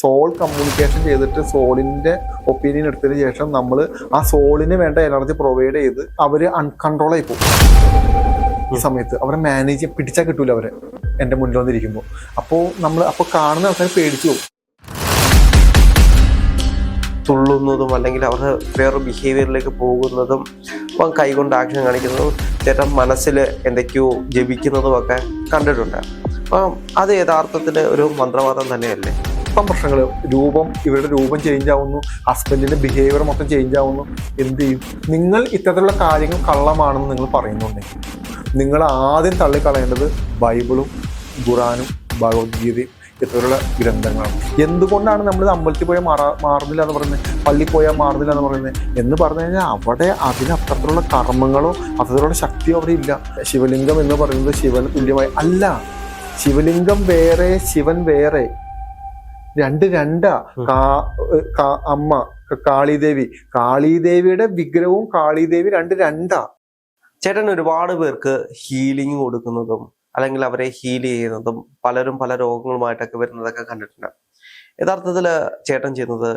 Soul communication ചെയ്തിട്ട് സോളിന്റെ opinion എടുത്തതിന് ശേഷം നമ്മൾ ആ സോളിന് വേണ്ട എനർജി പ്രൊവൈഡ് ചെയ്ത് അവര് അൺകൺട്രോൾ ആയി പോകും. ഈ സമയത്ത് അവരെ മാനേജ് ചെയ്യാൻ പിടിച്ചാൽ കിട്ടൂല അവരെ എൻ്റെ മുന്നിൽ വന്നിരിക്കുമ്പോൾ. അപ്പോൾ കാണുന്ന ആൾക്കാർ പേടിച്ചു പോകും. തുള്ളുന്നതും അല്ലെങ്കിൽ അവരുടെ വേറൊരു ബിഹേവിയറിലേക്ക് പോകുന്നതും അപ്പം കൈകൊണ്ട് ആക്ഷൻ കാണിക്കുന്നതും ചേട്ടൻ മനസ്സിൽ എന്തൊക്കെയോ ജപിക്കുന്നതും ഒക്കെ കണ്ടിട്ടുണ്ട്. അപ്പം അത് യഥാർത്ഥത്തിൽ ഒരു മന്ത്രവാദം തന്നെയല്ലേ? ഇപ്പം പ്രശ്നങ്ങൾ ഇവരുടെ രൂപം ചേഞ്ച് ആവുന്നു, ഹസ്ബൻഡിന്റെ ബിഹേവിയർ മൊത്തം ചേഞ്ച് ആവുന്നു. എന്ത് ചെയ്യും? നിങ്ങൾ ഇത്തരത്തിലുള്ള കാര്യങ്ങൾ കള്ളമാണെന്ന് നിങ്ങൾ പറയുന്നുണ്ടെങ്കിൽ നിങ്ങൾ ആദ്യം തള്ളിക്കളയേണ്ടത് ബൈബിളും ഖുറാനും ഭഗവത്ഗീതയും ഇത്തരത്തിലുള്ള ഗ്രന്ഥങ്ങളാണ്. എന്തുകൊണ്ടാണ് നമ്മൾ അമ്പലത്തിൽ പോയാൽ മാറുന്നില്ല എന്ന് പറയുന്നത്, പള്ളിയിൽ പോയാൽ മാറുന്നില്ല എന്ന് പറയുന്നത് എന്ന് പറഞ്ഞു കഴിഞ്ഞാൽ അവിടെ അതിന് അത്തരത്തിലുള്ള കർമ്മങ്ങളോ അത്തരത്തിലുള്ള ശക്തിയോ അവിടെ ഇല്ല. ശിവലിംഗം എന്ന് പറയുന്നത് ശിവന് തുല്യമായി അല്ല. ശിവലിംഗം വേറെ, ശിവൻ വേറെ, രണ്ടാ. അമ്മ കാളിദേവിയുടെ വിഗ്രഹവും കാളിദേവി രണ്ടാ. ചേട്ടൻ ഒരുപാട് പേർക്ക് ഹീലിംഗ് കൊടുക്കുന്നതും അല്ലെങ്കിൽ അവരെ ഹീൽ ചെയ്യുന്നതും പലരും പല രോഗങ്ങളുമായിട്ടൊക്കെ വരുന്നതൊക്കെ കണ്ടിട്ടുണ്ട്. യഥാർത്ഥത്തിൽ ചേട്ടൻ ചെയ്യുന്നത്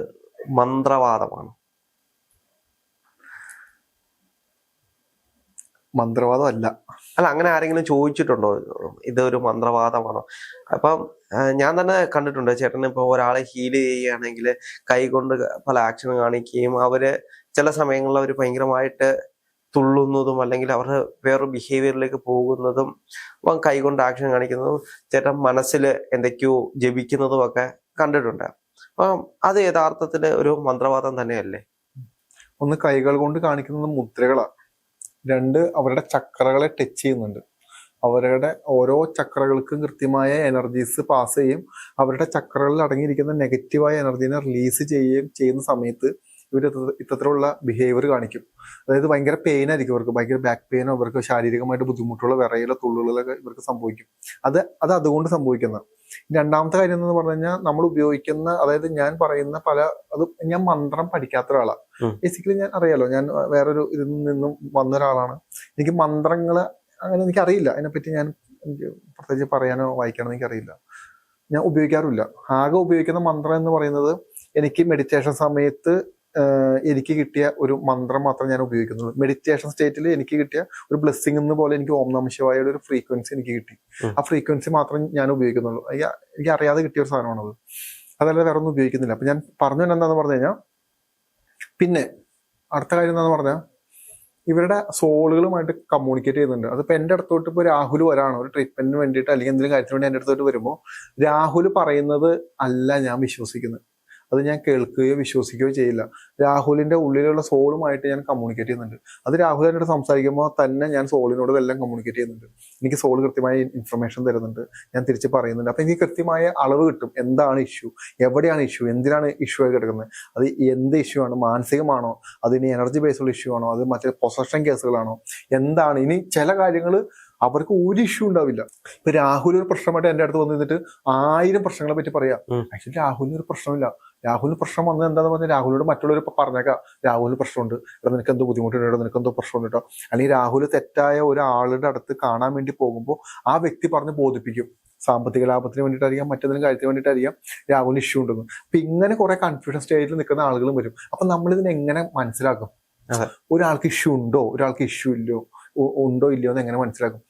മന്ത്രവാദമാണ്. മന്ത്രവാദം അല്ല. അങ്ങനെ ആരെങ്കിലും ചോദിച്ചിട്ടുണ്ടോ ഇതൊരു മന്ത്രവാദമാണോ? അപ്പം ഞാൻ തന്നെ കണ്ടിട്ടുണ്ട് ചേട്ടൻ ഇപ്പോൾ ഒരാളെ ഹീൽ ചെയ്യുകയാണെങ്കിൽ കൈകൊണ്ട് പല ആക്ഷൻ കാണിക്കുകയും അവര് ചില സമയങ്ങളിൽ അവർ ഭയങ്കരമായിട്ട് തുള്ളുന്നതും അല്ലെങ്കിൽ അവരുടെ വേറൊരു ബിഹേവിയറിലേക്ക് പോകുന്നതും അപ്പം കൈകൊണ്ട് ആക്ഷൻ കാണിക്കുന്നതും ചേട്ടൻ മനസ്സിൽ എന്തൊക്കെയോ ജപിക്കുന്നതും ഒക്കെ കണ്ടിട്ടുണ്ട്. അപ്പം അത് യഥാർത്ഥത്തിൽ ഒരു മന്ത്രവാദം തന്നെയല്ലേ? ഒന്ന് കൈകൾ കൊണ്ട് കാണിക്കുന്നത് മുദ്രകളാണ്, രണ്ട് അവരുടെ ചക്രകളെ ടച്ച് ചെയ്യുന്നുണ്ട്. അവരുടെ ഓരോ ചക്രകൾക്കും കൃത്യമായ എനർജീസ് പാസ് ചെയ്യും. അവരുടെ ചക്രകളിൽ അടങ്ങിയിരിക്കുന്ന നെഗറ്റീവായ എനർജീനെ റിലീസ് ചെയ്യുന്ന സമയത്ത് ഇവർ ഇത്തരത്തിലുള്ള ബിഹേവിയർ കാണിക്കും. അതായത് ഭയങ്കര പെയിൻ ആയിരിക്കും ഇവർക്ക്, ഭയങ്കര ബാക്ക് പെയിനോ ഇവർക്ക് ശാരീരികമായിട്ട് ബുദ്ധിമുട്ടുള്ള വിറയിലോ തുള്ളുകളൊക്കെ ഇവർക്ക് സംഭവിക്കും. അത് അതുകൊണ്ട് സംഭവിക്കുന്ന. രണ്ടാമത്തെ കാര്യം എന്ന് പറഞ്ഞു കഴിഞ്ഞാൽ നമ്മൾ ഉപയോഗിക്കുന്ന, അതായത് ഞാൻ പറയുന്ന ഞാൻ മന്ത്രം പഠിക്കാത്ത ഒരാളാണ്. ബേസിക്കലി ഞാൻ അറിയാലോ, ഞാൻ വേറൊരു ഇതിൽ നിന്നും വന്ന ഒരാളാണ്. എനിക്ക് മന്ത്രങ്ങള് അങ്ങനെ എനിക്കറിയില്ല. അതിനെപ്പറ്റി എനിക്ക് പ്രത്യേകിച്ച് പറയാനോ വായിക്കാനോ എനിക്കറിയില്ല. ഞാൻ ഉപയോഗിക്കാറില്ല. ആകെ ഉപയോഗിക്കുന്ന മന്ത്രം എന്ന് പറയുന്നത് എനിക്ക് മെഡിറ്റേഷൻ സമയത്ത് എനിക്ക് കിട്ടിയ ഒരു മന്ത്രം മാത്രം ഞാൻ ഉപയോഗിക്കുന്നുള്ളൂ. മെഡിറ്റേഷൻ സ്റ്റേറ്റിൽ എനിക്ക് കിട്ടിയ ഒരു ബ്ലെസ്സിങ് എന്ന് പോലെ എനിക്ക് ഓം നമഃ ശിവായയുടെ ഒരു ഫ്രീക്വൻസി എനിക്ക് കിട്ടി. ആ ഫ്രീക്വൻസി മാത്രം ഞാൻ ഉപയോഗിക്കുന്നുള്ളൂ. എനിക്ക് അറിയാതെ കിട്ടിയ ഒരു സാധനമാണത്. അതല്ലാതെ വേറെ ഒന്നും ഉപയോഗിക്കുന്നില്ല. അപ്പൊ ഞാൻ പറഞ്ഞു എന്താന്ന് പറഞ്ഞു കഴിഞ്ഞാൽ, പിന്നെ അടുത്ത കാര്യം എന്താന്ന് പറഞ്ഞാൽ ഇവരുടെ സോളുകളുമായിട്ട് കമ്മ്യൂണിക്കേറ്റ് ചെയ്യുന്നുണ്ട്. അതിപ്പോ എന്റെ അടുത്തോട്ട് ഇപ്പൊ രാഹുൽ വരാണ് ഒരു ട്രീറ്റ്മെന്റിന് വേണ്ടിയിട്ട് അല്ലെങ്കിൽ എന്തെങ്കിലും കാര്യത്തിന് വേണ്ടി എന്റെ അടുത്തോട്ട് വരുമ്പോൾ രാഹുൽ പറയുന്നത് അല്ല ഞാൻ വിശ്വസിക്കുന്നത്. അത് ഞാൻ കേൾക്കുകയോ വിശ്വസിക്കുകയോ ചെയ്യില്ല. രാഹുലിന്റെ ഉള്ളിലുള്ള സോളുമായിട്ട് ഞാൻ കമ്മ്യൂണിക്കേറ്റ് ചെയ്യുന്നുണ്ട്. അത് രാഹുൽ എന്നോട് സംസാരിക്കുമ്പോൾ തന്നെ ഞാൻ സോളിനോട് എല്ലാം കമ്മ്യൂണിക്കേറ്റ് ചെയ്യുന്നുണ്ട്. എനിക്ക് സോൾ കൃത്യമായ ഇൻഫർമേഷൻ തരുന്നുണ്ട്, ഞാൻ തിരിച്ച് പറയുന്നുണ്ട്. അപ്പൊ എനിക്ക് കൃത്യമായ അളവ് കിട്ടും. എന്താണ് ഇഷ്യൂ, എവിടെയാണ് ഇഷ്യൂ, എന്തിനാണ് ഇഷ്യൂ ആയി കിടക്കുന്നത്, അത് എന്ത് ഇഷ്യൂ ആണ്, മാനസികമാണോ, അതിന് എനർജി ബേസ്ഡുള്ള ഇഷ്യൂ ആണോ, അത് മറ്റേ പൊസഷൻ കേസുകളാണോ, എന്താണ്. ഇനി ചില കാര്യങ്ങൾ അവർക്ക് ഒരു ഇഷ്യൂ ഉണ്ടാവില്ല. ഇപ്പൊ രാഹുൽ ഒരു പ്രശ്നമായിട്ട് എന്റെ അടുത്ത് വന്നു നിന്നിട്ട് 1000 പ്രശ്നങ്ങളെ പറ്റി പറയാം. ആക്ച്വലി രാഹുലിന് ഒരു പ്രശ്നമില്ല. രാഹുലിന് പ്രശ്നം വന്നത് എന്താന്ന് പറഞ്ഞാൽ രാഹുലിനോട് മറ്റുള്ളവർ ഇപ്പൊ പറഞ്ഞേക്കാം രാഹുലിന് പ്രശ്നമുണ്ട്, ഇവിടെ നിനക്ക് എന്തോ ബുദ്ധിമുട്ടുണ്ട്, ഇവിടെ നിനക്ക് എന്തോ പ്രശ്നമുണ്ട് കേട്ടോ. അല്ലെങ്കിൽ രാഹുൽ തെറ്റായ ഒരാളുടെ അടുത്ത് കാണാൻ വേണ്ടി പോകുമ്പോൾ ആ വ്യക്തി പറഞ്ഞ് ബോധിപ്പിക്കും. സാമ്പത്തിക ലാഭത്തിന് വേണ്ടിയിട്ടായിരിക്കാം, മറ്റേതെങ്കിലും കാര്യത്തിന് വേണ്ടിയിട്ടായിരിക്കാം രാഹുലിന് ഇഷ്യൂ ഉണ്ടെന്ന്. അപ്പൊ ഇങ്ങനെ കുറെ കൺഫ്യൂഷൻ സ്റ്റേജിൽ നിൽക്കുന്ന ആളുകളും വരും. അപ്പൊ നമ്മളിതിനെ എങ്ങനെ മനസ്സിലാക്കും? ഒരാൾക്ക് ഇഷ്യൂ ഉണ്ടോ, ഒരാൾക്ക് ഇഷ്യൂ ഉണ്ടോ ഇല്ലയോ എന്ന് എങ്ങനെ മനസ്സിലാക്കും?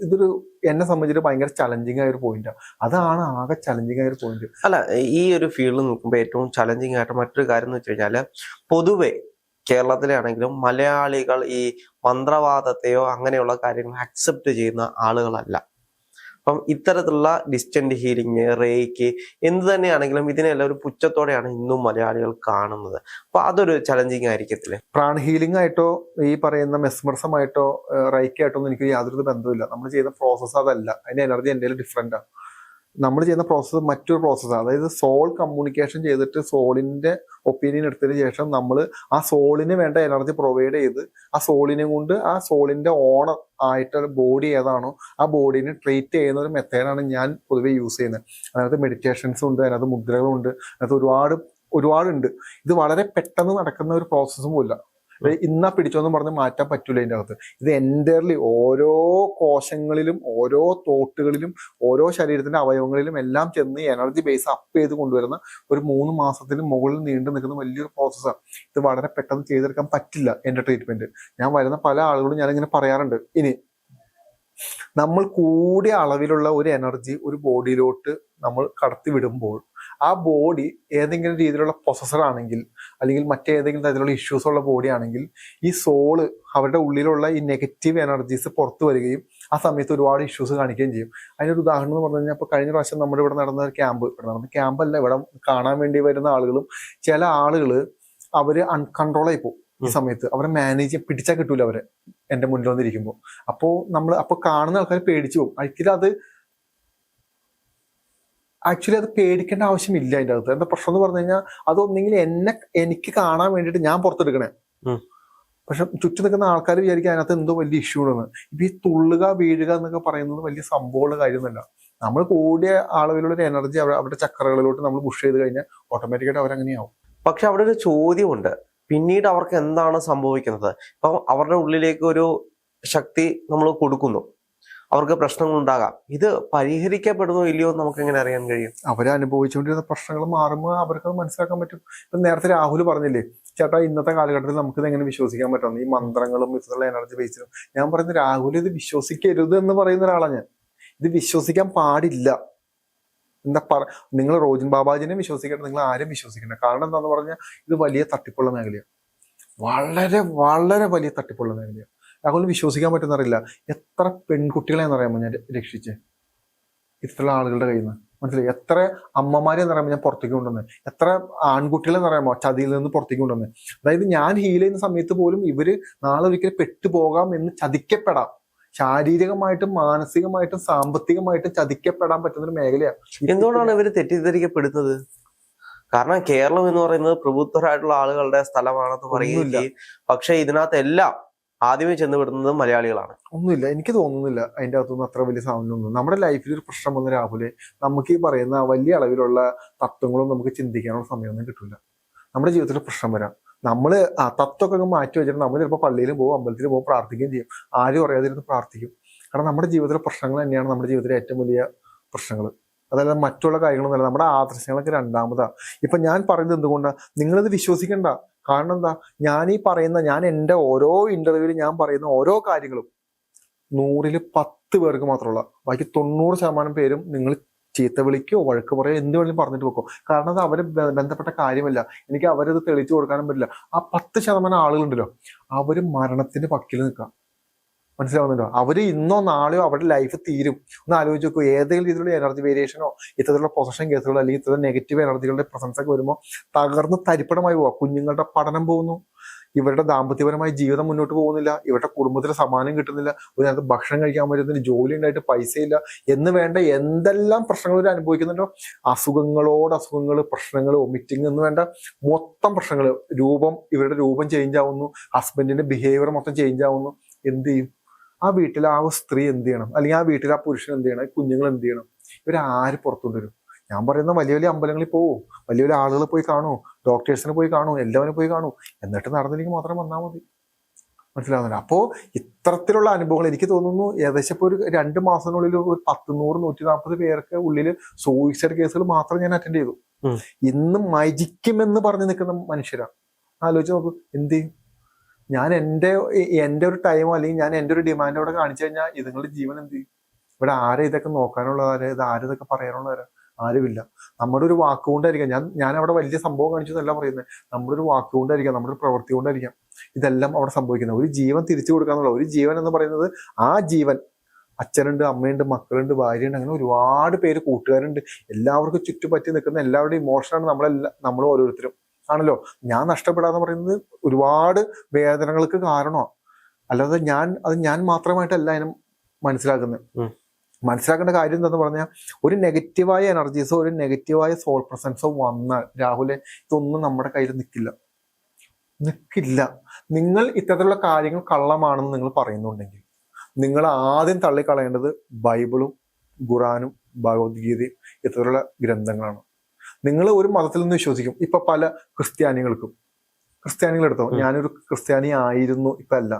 ഇതൊരു എന്നെ സംബന്ധിച്ചിട്ട് ഭയങ്കര ചലഞ്ചിങ് ആയ ഒരു പോയിന്റാണ്. അതാണ് ആകെ ചലഞ്ചിങ് ആയ ഒരു പോയിന്റ്. അല്ല, ഈ ഒരു ഫീൽഡിൽ നിൽക്കുമ്പോൾ ഏറ്റവും ചലഞ്ചിങ് ആയിട്ട് മറ്റൊരു കാര്യം എന്ന് വെച്ച് കഴിഞ്ഞാല് പൊതുവെ കേരളത്തിലാണെങ്കിലും മലയാളികൾ ഈ മന്ത്രവാദത്തെയോ അങ്ങനെയുള്ള കാര്യങ്ങൾ അക്സെപ്റ്റ് ചെയ്യുന്ന ആളുകളല്ല. അപ്പം ഇത്തരത്തിലുള്ള ഡിസ്റ്റന്റ് ഹീലിംഗ്, റേക്ക് എന്ത് തന്നെയാണെങ്കിലും ഇതിനെല്ലാം ഒരു പുച്ഛത്തോടെയാണ് ഇന്നും മലയാളികൾ കാണുന്നത്. അപ്പൊ അതൊരു ചലഞ്ചിങ് ആയിരിക്കത്തില്ലേ? പ്രാൺ ഹീലിംഗ് ആയിട്ടോ ഈ പറയുന്ന മെസ്മറിസമായിട്ടോ റൈക്കായിട്ടോ ഒന്നും എനിക്ക് യാതൊരു ബന്ധമില്ല. നമ്മൾ ചെയ്യുന്ന പ്രോസസ്സ് അതല്ല. അതിന്റെ എനർജി എൻ്റെ ഡിഫറെന്റ് ആണ്. നമ്മൾ ചെയ്യുന്ന പ്രോസസ്സ് മറ്റൊരു പ്രോസസ്സാണ്. അതായത് സോൾ കമ്മ്യൂണിക്കേഷൻ ചെയ്തിട്ട് സോളിന്റെ ഒപ്പീനിയൻ എടുത്തതിന് ശേഷം നമ്മൾ ആ സോളിന് വേണ്ട എനർജി പ്രൊവൈഡ് ചെയ്ത് ആ സോളിനെ കൊണ്ട് ആ സോളിന്റെ ഓണർ ആയിട്ട് ബോഡി ഏതാണോ ആ ബോഡീനെ ട്രീറ്റ് ചെയ്യുന്ന ഒരു മെത്തേഡാണ് ഞാൻ പൊതുവെ യൂസ് ചെയ്യുന്നത്. അതിനകത്ത് മെഡിറ്റേഷൻസും ഉണ്ട്, അതിനകത്ത് മുദ്രകളുണ്ട്, അതിനകത്ത് ഒരുപാടുണ്ട്. ഇത് വളരെ പെട്ടെന്ന് നടക്കുന്ന ഒരു പ്രോസസ്സും ഇല്ല. ഇന്നാ പിടിച്ചോന്നും പറഞ്ഞ് മാറ്റാൻ പറ്റൂല ഇതിന്റെ അകത്ത്. ഇത് എൻ്റർലി ഓരോ കോശങ്ങളിലും ഓരോ തോട്ടുകളിലും ഓരോ ശരീരത്തിന്റെ അവയവങ്ങളിലും എല്ലാം ചെന്ന് എനർജി ബേസ് അപ്പ് ചെയ്ത് കൊണ്ടുവരുന്ന ഒരു 3 മാസത്തിന് മുകളിൽ നീണ്ടു നിൽക്കുന്ന വലിയൊരു പ്രോസസ്സാണ്. ഇത് വളരെ പെട്ടെന്ന് ചെയ്തെടുക്കാൻ പറ്റില്ല എന്റെ ട്രീറ്റ്മെന്റ്. ഞാൻ വരുന്ന പല ആളുകളും ഞാനിങ്ങനെ പറയാറുണ്ട്. ഇനി നമ്മൾ കൂടിയ അളവിലുള്ള ഒരു എനർജി ഒരു ബോഡിയിലോട്ട് നമ്മൾ കടത്തി വിടുമ്പോൾ ആ ബോഡി ഏതെങ്കിലും രീതിയിലുള്ള പൊസസർ ആണെങ്കിൽ അല്ലെങ്കിൽ മറ്റേതെങ്കിലും തരത്തിലുള്ള ഇഷ്യൂസ് ഉള്ള ബോഡി ആണെങ്കിൽ ഈ സോള് അവരുടെ ഉള്ളിലുള്ള ഈ നെഗറ്റീവ് എനർജീസ് പുറത്തു വരികയും ആ സമയത്ത് ഒരുപാട് ഇഷ്യൂസ് കാണിക്കുകയും ചെയ്യും. അതിനൊരു ഉദാഹരണം എന്ന് പറഞ്ഞു കഴിഞ്ഞാൽ, ഇപ്പൊ കഴിഞ്ഞ പ്രാവശ്യം നമ്മുടെ ഇവിടെ നടന്ന ഒരു ക്യാമ്പല്ല, ഇവിടെ കാണാൻ വേണ്ടി വരുന്ന ആളുകളും ചില ആളുകള് അവര് അൺകൺട്രോൾ ആയി പോകും. ഈ സമയത്ത് അവരെ മാനേജ് ചെയ്യാൻ പിടിച്ചാൽ കിട്ടൂല അവരെ എന്റെ മുന്നിൽ വന്നിരിക്കുമ്പോൾ. അപ്പൊ കാണുന്ന ആൾക്കാർ പേടിച്ചു പോകും. ആക്ച്വലി അത് പേടിക്കേണ്ട ആവശ്യമില്ല. അതിൻ്റെ അകത്ത് എന്താ പ്രശ്നം എന്ന് പറഞ്ഞു കഴിഞ്ഞാൽ, അതൊന്നെങ്കിൽ എനിക്ക് കാണാൻ വേണ്ടിയിട്ട് ഞാൻ പുറത്തെടുക്കണേ. പക്ഷെ ചുറ്റും നിൽക്കുന്ന ആൾക്കാർ വിചാരിക്കുക അതിനകത്ത് എന്തോ വലിയ ഇഷ്യൂ ഉണ്ടെന്ന്. ഇപ്പൊ ഈ തുള്ളുക വീഴുക എന്നൊക്കെ പറയുന്നത് വലിയ സംഭവമുള്ള കാര്യമൊന്നുമല്ല. നമ്മൾ കൂടിയ അളവിലുള്ള ഒരു എനർജി അവരുടെ ചക്രകളിലോട്ട് നമ്മൾ പുഷ് ചെയ്ത് കഴിഞ്ഞാൽ ഓട്ടോമാറ്റിക്കായിട്ട് അവരങ്ങനെയാവും. പക്ഷെ അവിടെ ഒരു ചോദ്യമുണ്ട്, പിന്നീട് അവർക്ക് എന്താണ് സംഭവിക്കുന്നത്? ഇപ്പം അവരുടെ ഉള്ളിലേക്ക് ഒരു ശക്തി നമ്മൾ കൊടുക്കുന്നു, അവർക്ക് പ്രശ്നങ്ങൾ ഉണ്ടാകാം. ഇത് പരിഹരിക്കപ്പെടുന്നോ ഇല്ലയോ എന്ന് നമുക്ക് എങ്ങനെ അറിയാൻ കഴിയും? അവരെ അനുഭവിച്ചുകൊണ്ടിരുന്ന പ്രശ്നങ്ങൾ മാറുമ്പോൾ അവർക്ക് അത് മനസ്സിലാക്കാൻ പറ്റും. ഇപ്പൊ നേരത്തെ രാഹുൽ പറഞ്ഞില്ലേ, ചേട്ടാ ഇന്നത്തെ കാലഘട്ടത്തിൽ നമുക്കിത് എങ്ങനെ വിശ്വസിക്കാൻ പറ്റും ഈ മന്ത്രങ്ങളും ഇത്തരത്തിലുള്ള എനർജി ബേസിലും? ഞാൻ പറയുന്നത്, രാഹുൽ ഇത് വിശ്വസിക്കരുത് എന്ന് പറയുന്ന ഒരാളാണ് ഞാൻ. ഇത് വിശ്വസിക്കാൻ പാടില്ല. നിങ്ങൾ റോജൻ ബാബാജിനെ വിശ്വസിക്കണ്ട, നിങ്ങൾ ആരും വിശ്വസിക്കണ്ട. കാരണം എന്താന്ന് പറഞ്ഞാൽ ഇത് വലിയ തട്ടിപ്പുള്ള മേഖലയാണ്. വളരെ വളരെ വലിയ തട്ടിപ്പുള്ള മേഖലയാണ്. രാഹുൽ വിശ്വസിക്കാൻ പറ്റുന്നറിയില്ല. എത്ര പെൺകുട്ടികളെന്ന് അറിയാമോ ഞാൻ രക്ഷിച്ച് ഇത്തരത്തിലുള്ള ആളുകളുടെ കയ്യിൽ നിന്ന്? മനസ്സിലായി? എത്ര അമ്മമാരെന്ന് പറയുമ്പോൾ ഞാൻ പുറത്തേക്ക് കൊണ്ടുവന്ന്, എത്ര ആൺകുട്ടികളെന്ന് പറയുമ്പോ ചതിയിൽ നിന്ന് പുറത്തേക്ക് കൊണ്ടുവന്ന്. അതായത് ഞാൻ ഹീൽ ചെയ്യുന്ന സമയത്ത് പോലും ഇവര് നാളെ ഒരിക്കലും പെട്ടുപോകാം എന്ന് ചതിക്കപ്പെടാം. ശാരീരികമായിട്ടും മാനസികമായിട്ടും സാമ്പത്തികമായിട്ടും ചതിക്കപ്പെടാൻ പറ്റുന്ന ഒരു മേഖലയാണ്. എന്തുകൊണ്ടാണ് ഇവര് തെറ്റിദ്ധരിക്കപ്പെടുന്നത്? കാരണം കേരളം എന്ന് പറയുന്നത് പ്രബുദ്ധരായിട്ടുള്ള ആളുകളുടെ സ്ഥലമാണെന്ന് പറയുകയും, പക്ഷെ ഇതിനകത്ത് എല്ലാം ആദ്യമേ ചെന്ന് വിടുന്നത് മലയാളികളാണ്. ഒന്നുമില്ല, എനിക്ക് തോന്നുന്നില്ല അതിൻ്റെ അകത്തൊന്നും അത്ര വലിയ സാധനമൊന്നും. നമ്മുടെ ലൈഫിൽ ഒരു പ്രശ്നം വന്ന രാഹുലെ, നമുക്ക് ഈ പറയുന്ന വലിയ അളവിലുള്ള തത്വങ്ങളും നമുക്ക് ചിന്തിക്കാനുള്ള സമയമൊന്നും കിട്ടില്ല. നമ്മുടെ ജീവിതത്തിൽ പ്രശ്നം വരാം, നമ്മള് തത്വമൊക്കെ മാറ്റി വെച്ചിട്ട് നമ്മൾ ചിലപ്പോൾ പള്ളിയിലും പോകും, അമ്പലത്തിൽ പോകും, പ്രാർത്ഥിക്കുകയും ചെയ്യും. ആരും അറിയാതിരുന്ന് പ്രാർത്ഥിക്കും. കാരണം നമ്മുടെ ജീവിതത്തിലെ പ്രശ്നങ്ങൾ തന്നെയാണ് നമ്മുടെ ജീവിതത്തിലെ ഏറ്റവും വലിയ പ്രശ്നങ്ങൾ. അതല്ലാതെ മറ്റുള്ള കാര്യങ്ങളൊന്നുമല്ല. നമ്മുടെ ആദർശങ്ങളൊക്കെ രണ്ടാമതാ. ഇപ്പൊ ഞാൻ പറയുന്നത് എന്തുകൊണ്ടാണ്, നിങ്ങളിത് വിശ്വസിക്കണ്ട. കാരണം എന്താ, ഞാൻ എൻ്റെ ഓരോ ഇന്റർവ്യൂവിലും ഞാൻ പറയുന്ന ഓരോ കാര്യങ്ങളും 100ൽ 10 പേർക്ക് മാത്രമുള്ള, ബാക്കി 90% പേരും നിങ്ങൾ ചീത്ത വിളിക്കോ വഴക്ക് പറയോ എന്ത് വേണമെങ്കിലും പറഞ്ഞിട്ട് വെക്കോ. കാരണം അത് അവരെ ബന്ധപ്പെട്ട കാര്യമല്ല. എനിക്ക് അവരത് തെളിയിച്ചു കൊടുക്കാനും പറ്റില്ല. ആ 10% ആളുകളുണ്ടല്ലോ, അവര് മരണത്തിന്റെ പക്കിൽ നിൽക്കാം. മനസ്സിലാവുന്നുണ്ടോ? അവര് ഇന്നോ നാളെയോ അവരുടെ ലൈഫ് തീരും. ഒന്ന് ആലോചിച്ച് നോക്കൂ. ഏതെങ്കിലും രീതിയിലുള്ള എനർജി വേരിയേഷനോ ഇത്തരത്തിലുള്ള പൊസഷൻ കേസുകളോ അല്ലെങ്കിൽ ഇത്തരം നെഗറ്റീവ് എനർജികളുടെ പ്രസൻസ് ഒക്കെ വരുമ്പോൾ തകർന്ന് തരിപ്പണമായി പോവാ. കുഞ്ഞുങ്ങളുടെ പഠനം പോകുന്നു, ഇവരുടെ ദാമ്പത്യപരമായ ജീവിതം മുന്നോട്ട് പോകുന്നില്ല, ഇവരുടെ കുടുംബത്തിന് സമാനം കിട്ടുന്നില്ല, ഒരു നേരത്തെ ഭക്ഷണം കഴിക്കാൻ പറ്റുന്നില്ല, ജോലി ഉണ്ടായിട്ട് പൈസയില്ല എന്ന് വേണ്ട എന്തെല്ലാം പ്രശ്നങ്ങൾ ഇവർ അനുഭവിക്കുന്നുണ്ടോ, അസുഖങ്ങൾ, പ്രശ്നങ്ങൾ, വൊമിറ്റിംഗ് എന്ന് വേണ്ട മൊത്തം പ്രശ്നങ്ങൾ, ഇവരുടെ രൂപം ചേഞ്ച് ആവുന്നു, ഹസ്ബൻഡിന്റെ ബിഹേവിയർ മൊത്തം ചേഞ്ച് ആവുന്നു. എന്ത് ചെയ്യും? ആ വീട്ടിൽ ആ സ്ത്രീ എന്ത് ചെയ്യണം? അല്ലെങ്കിൽ ആ വീട്ടിൽ ആ പുരുഷൻ എന്ത് ചെയ്യണം? കുഞ്ഞുങ്ങൾ എന്ത് ചെയ്യണം? ഇവരാര് പുറത്തുകൊണ്ടുവരും? ഞാൻ പറയുന്ന വലിയ വലിയ അമ്പലങ്ങളിൽ പോവൂ, വലിയ വലിയ ആളുകളെ പോയി കാണൂ, ഡോക്ടേഴ്സിനെ പോയി കാണൂ, എല്ലാവരും പോയി കാണൂ, എന്നിട്ട് നടന്നില്ലെങ്കിൽ മാത്രം വന്നാൽ മതി. മനസ്സിലാവുന്നില്ല? അപ്പോ ഇത്തരത്തിലുള്ള അനുഭവങ്ങൾ എനിക്ക് തോന്നുന്നു ഏകദേശം ഇപ്പോൾ ഒരു 2 മാസത്തിനുള്ളിൽ ഒരു 100, 140 പേർക്ക് ഉള്ളിൽ സൂയിസൈഡ് കേസുകൾ മാത്രം ഞാൻ അറ്റൻഡ് ചെയ്തു. ഇന്ന് മരിക്കുമെന്ന് പറഞ്ഞു നിൽക്കുന്ന മനുഷ്യരാണ്. ആലോചിച്ച് നോക്കൂ, എന്ത് ചെയ്യും? ഞാൻ എൻ്റെ ഒരു ടൈമോ അല്ലെങ്കിൽ ഞാൻ എൻ്റെ ഒരു ഡിമാൻഡ് അവിടെ കാണിച്ചു കഴിഞ്ഞാൽ ഇതുങ്ങളുടെ ജീവൻ എന്ത് ചെയ്യും? ഇവിടെ ആരെ ഇതൊക്കെ നോക്കാനുള്ളവരെ, ഇത് ആരും ഇതൊക്കെ പറയാനുള്ളവരാ? ആരുമില്ല. നമ്മുടെ ഒരു വാക്കുകൊണ്ടായിരിക്കാം, ഞാൻ അവിടെ വലിയ സംഭവം കാണിച്ചതല്ല പറയുന്നത്, നമ്മുടെ ഒരു വാക്കുകൊണ്ടായിരിക്കാം, നമ്മുടെ ഒരു പ്രവൃത്തി കൊണ്ടായിരിക്കാം ഇതെല്ലാം അവിടെ സംഭവിക്കുന്നത്. ഒരു ജീവൻ തിരിച്ചു കൊടുക്കാന്നുള്ള, ഒരു ജീവൻ എന്ന് പറയുന്നത് ആ ജീവൻ, അച്ഛനുണ്ട്, അമ്മയുണ്ട്, മക്കളുണ്ട്, ഭാര്യയുണ്ട്, അങ്ങനെ ഒരുപാട് പേര്, കൂട്ടുകാരുണ്ട്, എല്ലാവർക്കും ചുറ്റുപറ്റി നിൽക്കുന്ന എല്ലാവരുടെയും ഇമോഷനാണ് നമ്മൾ ഓരോരുത്തരും ആണല്ലോ. ഞാൻ നഷ്ടപ്പെടാന്ന് പറയുന്നത് ഒരുപാട് വേദനകൾക്ക് കാരണമാണ്. അല്ലാതെ ഞാൻ മാത്രമായിട്ടല്ല അതിനെ മനസ്സിലാക്കേണ്ട കാര്യം എന്താന്ന് പറഞ്ഞാൽ, ഒരു നെഗറ്റീവായ എനർജീസോ ഒരു നെഗറ്റീവായ സോൾ പ്രസൻസോ വന്നാൽ രാഹുലെ, ഇതൊന്നും നമ്മുടെ കയ്യിൽ നിൽക്കില്ല. നിങ്ങൾ ഇത്തരത്തിലുള്ള കാര്യങ്ങൾ കള്ളമാണെന്ന് നിങ്ങൾ പറയുന്നുണ്ടെങ്കിൽ നിങ്ങൾ ആദ്യം തള്ളിക്കളയേണ്ടത് ബൈബിളും ഖുറാനും ഭഗവത്ഗീതയും ഇത്തരത്തിലുള്ള ഗ്രന്ഥങ്ങളാണ്. നിങ്ങൾ ഒരു മതത്തിൽ നിന്ന് വിശ്വസിക്കും. ഇപ്പൊ പല ക്രിസ്ത്യാനികൾക്കും ക്രിസ്ത്യാനികളെടുത്തോ, ഞാനൊരു ക്രിസ്ത്യാനി ആയിരുന്നു, ഇപ്പൊ അല്ല.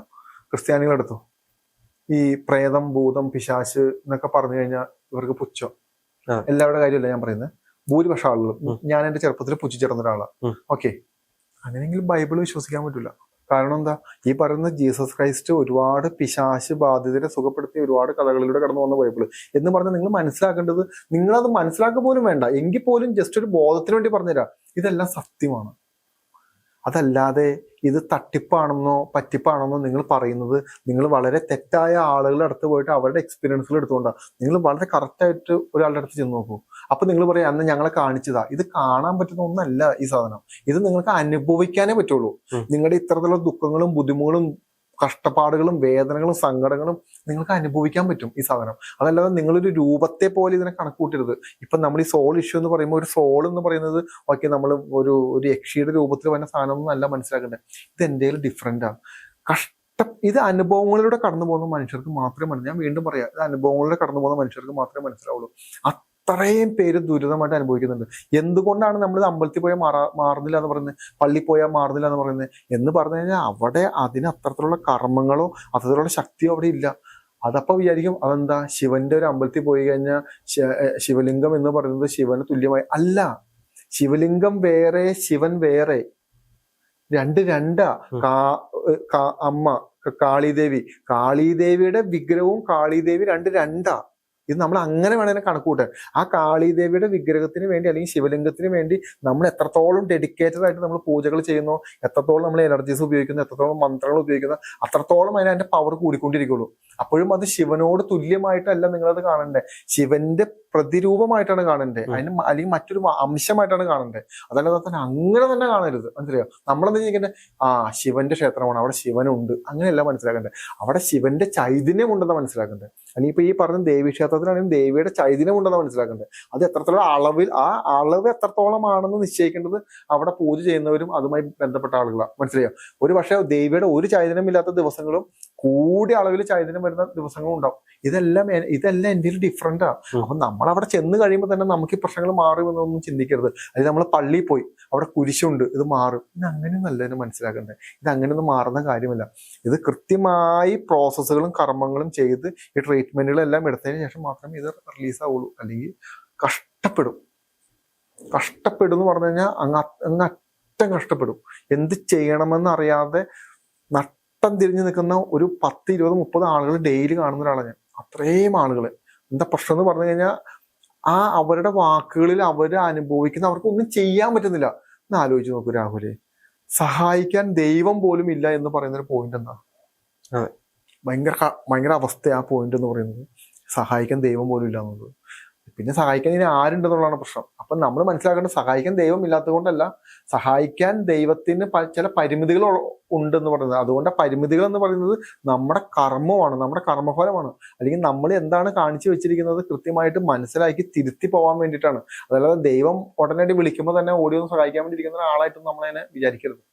ക്രിസ്ത്യാനികളെടുത്തോ, ഈ പ്രേതം, ഭൂതം, പിശാശ് എന്നൊക്കെ പറഞ്ഞു കഴിഞ്ഞാൽ ഇവർക്ക് പുച്ഛം. ആ. എല്ലാവരുടെ കാര്യമല്ല ഞാൻ പറയുന്നത്, ഭൂരിപക്ഷം ആളുകളും. ഞാൻ എന്റെ ചെറുപ്പത്തിൽ പുച്ഛിച്ചിരുന്ന ഒരാളാണ്. ഓക്കെ, അങ്ങനെയെങ്കിൽ ബൈബിൾ വിശ്വസിക്കാൻ പറ്റില്ല. കാരണം എന്താ, ഈ പറയുന്ന ജീസസ് ക്രൈസ്റ്റ് ഒരുപാട് പിശാശ് ബാധിതരെ സുഖപ്പെടുത്തിയ ഒരുപാട് കഥകളിലൂടെ കടന്നു വന്ന ബൈബിള് എന്ന് പറഞ്ഞാൽ നിങ്ങൾ മനസ്സിലാക്കേണ്ടത്, നിങ്ങളത് മനസ്സിലാക്കുക പോലും വേണ്ട, എങ്കിൽ പോലും ജസ്റ്റ് ഒരു ബോധത്തിന് വേണ്ടി പറഞ്ഞുതരാം, ഇതെല്ലാം സത്യമാണ്. അതല്ലാതെ ഇത് തട്ടിപ്പാണെന്നോ പറ്റിപ്പാണെന്നോ നിങ്ങൾ പറയുന്നത്, നിങ്ങൾ വളരെ തെറ്റായ ആളുകളുടെ അടുത്ത് പോയിട്ട് അവരുടെ എക്സ്പീരിയൻസുകൾ എടുത്തുകൊണ്ടാണ്. നിങ്ങൾ വളരെ കറക്റ്റായിട്ട് ഒരാളുടെ അടുത്ത് ചെന്ന് നോക്കൂ. അപ്പൊ നിങ്ങൾ പറയാം, അന്ന് ഞങ്ങളെ കാണിച്ചതാ. ഇത് കാണാൻ പറ്റുന്ന ഒന്നല്ല ഈ സാധനം, ഇത് നിങ്ങൾക്ക് അനുഭവിക്കാനേ പറ്റുള്ളൂ. നിങ്ങളുടെ ഇത്തരത്തിലുള്ള ദുഃഖങ്ങളും ബുദ്ധിമുട്ടുകളും കഷ്ടപ്പാടുകളും വേദനകളും സങ്കടങ്ങളും നിങ്ങൾക്ക് അനുഭവിക്കാൻ പറ്റും ഈ സാധനം. അതല്ലാതെ നിങ്ങളൊരു രൂപത്തെ പോലെ ഇതിനെ കണക്കൂട്ടരുത്. ഇപ്പൊ നമ്മൾ ഈ സോൾ ഇഷ്യൂ എന്ന് പറയുമ്പോൾ, ഒരു സോൾ എന്ന് പറയുന്നത് ഓക്കെ, നമ്മൾ ഒരു യക്ഷിയുടെ രൂപത്തിൽ വന്ന സാധനം ഒന്നും അല്ല മനസ്സിലാക്കേണ്ടത്. ഇത് എന്തെങ്കിലും ഡിഫറെന്റാ. ഇത് അനുഭവങ്ങളിലൂടെ കടന്നു പോകുന്ന മനുഷ്യർക്ക് മാത്രമേ ഞാൻ വീണ്ടും പറയാം, ഇത് അനുഭവങ്ങളിലൂടെ കടന്നു പോകുന്ന മനുഷ്യർക്ക് മാത്രമേ മനസ്സിലാവുള്ളൂ. അത്രയും പേര് ദുരിതമായിട്ട് അനുഭവിക്കുന്നുണ്ട്. എന്തുകൊണ്ടാണ് നമ്മൾ അമ്പലത്തിൽ പോയാൽ മാറുന്നില്ല എന്ന് പറയുന്നത്, പള്ളി പോയാൽ മാറുന്നില്ല എന്ന് പറയുന്നത് എന്ന് പറഞ്ഞു കഴിഞ്ഞാൽ അവിടെ അതിന് അത്തരത്തിലുള്ള കർമ്മങ്ങളോ അത്തരത്തിലുള്ള ശക്തിയോ അവിടെ ഇല്ല. അതപ്പോ വിചാരിക്കും അതെന്താ, ശിവന്റെ ഒരു അമ്പലത്തിൽ പോയി കഴിഞ്ഞാൽ ശിവലിംഗം എന്ന് പറയുന്നത് ശിവന് തുല്യമായി അല്ല. ശിവലിംഗം വേറെ, ശിവൻ വേറെ, രണ്ടാ. അമ്മ കാളിദേവിയുടെ വിഗ്രഹവും കാളിദേവി രണ്ടാ. ഇത് നമ്മൾ അങ്ങനെ വേണേൽ കണക്കൂട്ടാൻ. ആ കാളിദേവിയുടെ വിഗ്രഹത്തിന് വേണ്ടി അല്ലെങ്കിൽ ശിവലിംഗത്തിന് വേണ്ടി നമ്മൾ എത്രത്തോളം ഡെഡിക്കേറ്റഡ് ആയിട്ട് നമ്മൾ പൂജകൾ ചെയ്യുന്നു, എത്രത്തോളം നമ്മൾ എനർജീസ് ഉപയോഗിക്കുന്നു, എത്രത്തോളം മന്ത്രങ്ങൾ ഉപയോഗിക്കുന്നു, അത്രത്തോളം അതിന്റെ പവർ കൂടിക്കൊണ്ടിരിക്കുള്ളൂ. അപ്പോഴും അത് ശിവനോട് തുല്യമായിട്ടല്ല നിങ്ങളത് കാണണ്ടേ, ശിവന്റെ പ്രതിരൂപമായിട്ടാണ് കാണണ്ടേ, അല്ലെങ്കിൽ മറ്റൊരു അംശമായിട്ടാണ് കാണണ്ടേ. അതല്ലാതെ തന്നെ അങ്ങനെ തന്നെ കാണരുത്. മനസ്സിലായോ? നമ്മളെന്താ ചെയ്യേണ്ടത്, ശിവന്റെ ക്ഷേത്രമാണ്, അവിടെ ശിവനുണ്ട്, അങ്ങനെയല്ല മനസ്സിലാക്കണ്ടേ. അവിടെ ശിവന്റെ ചൈതന്യം ഉണ്ടെന്ന് മനസ്സിലാക്കണ്ടേ. അല്ലെങ്കിൽ ഇപ്പൊ ഈ പറഞ്ഞ ദേവീ ക്ഷേത്രത്തിലാണെങ്കിൽ ദേവിയുടെ ചൈതന്യം ഉണ്ടെന്ന് മനസ്സിലാക്കണ്ടേ. അത് എത്രത്തോളം അളവിൽ, ആ അളവ് എത്രത്തോളമാണെന്ന് നിശ്ചയിക്കേണ്ടത് അവിടെ പൂജ ചെയ്യുന്നവരും അതുമായി ബന്ധപ്പെട്ട ആളുകളാണ്. മനസ്സിലായോ? ഒരു പക്ഷേ ദേവിയുടെ ഒരു ചൈതന്യം ഇല്ലാത്ത ദിവസങ്ങളും കൂടിയ അളവിൽ ചൈതന്യം വരുന്ന ദിവസങ്ങളും ഉണ്ടാവും. ഇതെല്ലാം എൻ്റെ ഒരു ഡിഫറൻറ്റാ. അപ്പൊ നമ്മൾ അവിടെ ചെന്ന് കഴിയുമ്പോൾ തന്നെ നമുക്ക് ഈ പ്രശ്നങ്ങൾ മാറുമെന്നൊന്നും ചിന്തിക്കരുത്. അല്ലെങ്കിൽ നമ്മൾ പള്ളിയിൽ പോയി അവിടെ കുരിശുണ്ട്, ഇത് മാറും, ഇത് അങ്ങനെയൊന്നല്ല എന്ന് മനസ്സിലാക്കണ്ടേ. ഇത് അങ്ങനെയൊന്നും മാറുന്ന കാര്യമല്ല. ഇത് കൃത്യമായി പ്രോസസ്സുകളും കർമ്മങ്ങളും ചെയ്ത് ഈ ട്രീറ്റ്മെന്റുകളെല്ലാം എടുത്തതിന് ശേഷം മാത്രമേ ഇത് റിലീസ് ആവുള്ളൂ. അല്ലെങ്കിൽ കഷ്ടപ്പെടും എന്ന് പറഞ്ഞു കഴിഞ്ഞാൽ അങ്ങ് അറ്റം കഷ്ടപ്പെടും. എന്ത് ചെയ്യണമെന്ന് അറിയാതെ നട്ടം തിരിഞ്ഞു നിൽക്കുന്ന ഒരു 10, 20, 30 ആളുകൾ ഡെയിലി കാണുന്ന ഒരാളാണ് ഞാൻ. അത്രയും ആളുകൾ. എന്താ പ്രശ്നം എന്ന് പറഞ്ഞു കഴിഞ്ഞാൽ അവരുടെ വാക്കുകളിൽ അവർ അനുഭവിക്കുന്ന, അവർക്ക് ഒന്നും ചെയ്യാൻ പറ്റുന്നില്ല. എന്ന് ആലോചിച്ച് നോക്കൂ രാഹുലെ, സഹായിക്കാൻ ദൈവം പോലും ഇല്ല എന്ന് പറയുന്ന ഒരു പോയിന്റ് എന്താ? ഭയങ്കര അവസ്ഥ ആ പോയിന്റ് എന്ന് പറയുന്നത്. സഹായിക്കാൻ ദൈവം പോലും ഇല്ല എന്നുള്ളത്. പിന്നെ സഹായിക്കാൻ ഇനി ആരുണ്ടെന്നുള്ളതാണ് പ്രശ്നം. അപ്പൊ നമ്മൾ മനസ്സിലാക്കേണ്ടത്, സഹായിക്കാൻ ദൈവം ഇല്ലാത്തത് കൊണ്ടല്ല, സഹായിക്കാൻ ദൈവത്തിന് ചില പരിമിതികൾ ഉണ്ടെന്ന് പറയുന്നത്. അതുകൊണ്ട് പരിമിതികൾ എന്ന് പറയുന്നത് നമ്മുടെ കർമ്മമാണ്, നമ്മുടെ കർമ്മഫലമാണ്. അല്ലെങ്കിൽ നമ്മൾ എന്താണ് കാണിച്ചു വെച്ചിരിക്കുന്നത് കൃത്യമായിട്ട് മനസ്സിലാക്കി തിരുത്തി പോകാൻ വേണ്ടിയിട്ടാണ്. അതല്ലാതെ ദൈവം ഉടനടി വിളിക്കുമ്പോൾ തന്നെ ഓടി ഒന്ന് സഹായിക്കാൻ വേണ്ടി ഇരിക്കുന്ന ഒരാളായിട്ടൊന്നും നമ്മളതിനെ വിചാരിക്കരുത്.